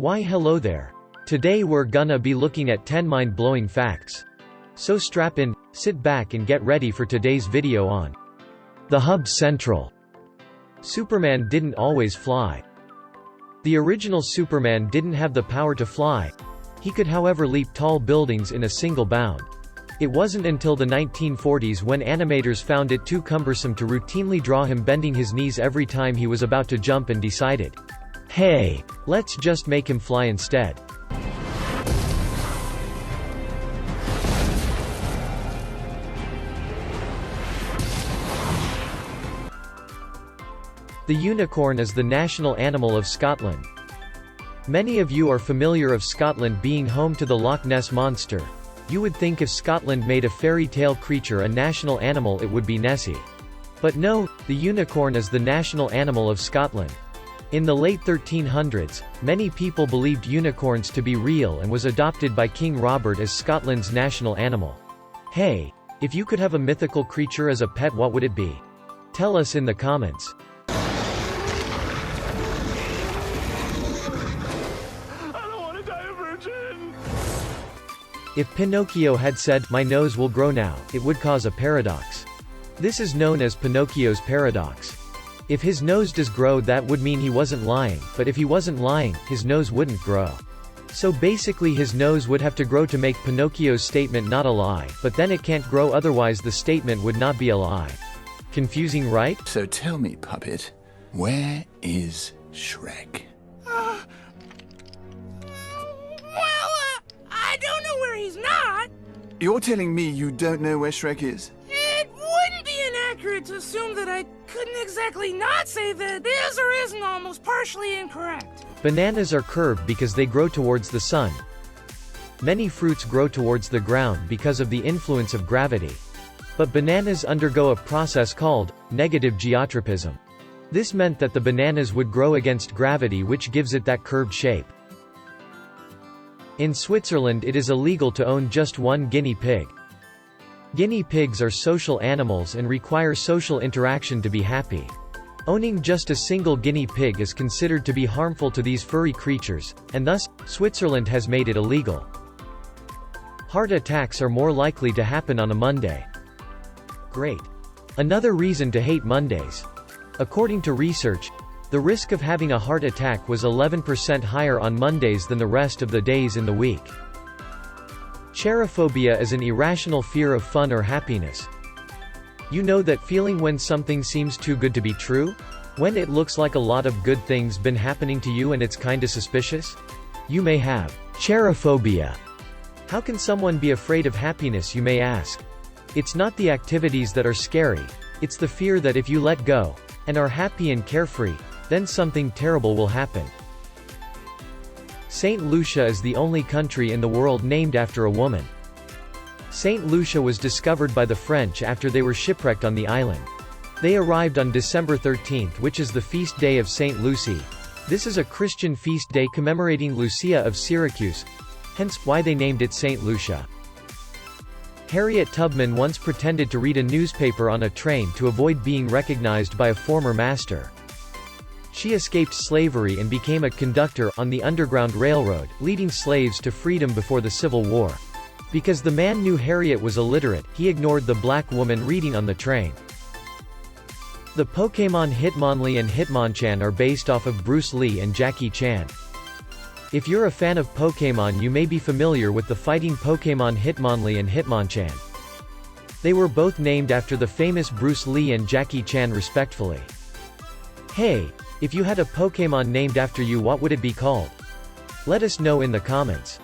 Why hello there. Today we're gonna be looking at 10 mind-blowing facts. So strap in, sit back and get ready for today's video on the Hub Central. Superman didn't always fly. The original Superman didn't have the power to fly. He could however leap tall buildings in a single bound. It wasn't until the 1940s when animators found it too cumbersome to routinely draw him bending his knees every time he was about to jump and decided, hey, let's just make him fly instead. The unicorn is the national animal of Scotland. Many of you are familiar of Scotland being home to the Loch Ness Monster. You would think if Scotland made a fairy tale creature a national animal it would be Nessie. But no, the unicorn is the national animal of Scotland. In the late 1300s, many people believed unicorns to be real and was adopted by King Robert as Scotland's national animal. Hey, if you could have a mythical creature as a pet, what would it be? Tell us in the comments. If Pinocchio had said, "My nose will grow now," it would cause a paradox. This is known as Pinocchio's paradox. If his nose does grow, that would mean he wasn't lying, but if he wasn't lying, his nose wouldn't grow. So basically his nose would have to grow to make Pinocchio's statement not a lie, but then it can't grow, otherwise the statement would not be a lie. Confusing, right? So tell me, puppet, where is Shrek? I don't know where he's not. You're telling me you don't know where Shrek is? It wouldn't be inaccurate to assume that I couldn't exactly not say that is or isn't almost partially incorrect. Bananas are curved because they grow towards the sun. Many fruits grow towards the ground because of the influence of gravity. But bananas undergo a process called negative geotropism. This meant that the bananas would grow against gravity, which gives it that curved shape. In Switzerland it is illegal to own just one guinea pig. Guinea pigs are social animals and require social interaction to be happy. Owning just a single guinea pig is considered to be harmful to these furry creatures, and thus, Switzerland has made it illegal. Heart attacks are more likely to happen on a Monday. Great. Another reason to hate Mondays. According to research, the risk of having a heart attack was 11% higher on Mondays than the rest of the days in the week. Cherophobia is an irrational fear of fun or happiness. You know that feeling when something seems too good to be true? When it looks like a lot of good things been happening to you and it's kinda suspicious? You may have cherophobia. How can someone be afraid of happiness, you may ask? It's not the activities that are scary, it's the fear that if you let go, and are happy and carefree, then something terrible will happen. Saint Lucia is the only country in the world named after a woman. Saint Lucia was discovered by the French after they were shipwrecked on the island. They arrived on December 13th, which is the feast day of Saint Lucy. This is a Christian feast day commemorating Lucia of Syracuse, hence why they named it Saint Lucia. Harriet Tubman once pretended to read a newspaper on a train to avoid being recognized by a former master. She escaped slavery and became a conductor on the Underground Railroad, leading slaves to freedom before the Civil War. Because the man knew Harriet was illiterate, he ignored the black woman reading on the train. The Pokémon Hitmonlee and Hitmonchan are based off of Bruce Lee and Jackie Chan. If you're a fan of Pokémon, you may be familiar with the fighting Pokémon Hitmonlee and Hitmonchan. They were both named after the famous Bruce Lee and Jackie Chan respectively. Hey, if you had a Pokémon named after you, what would it be called? Let us know in the comments.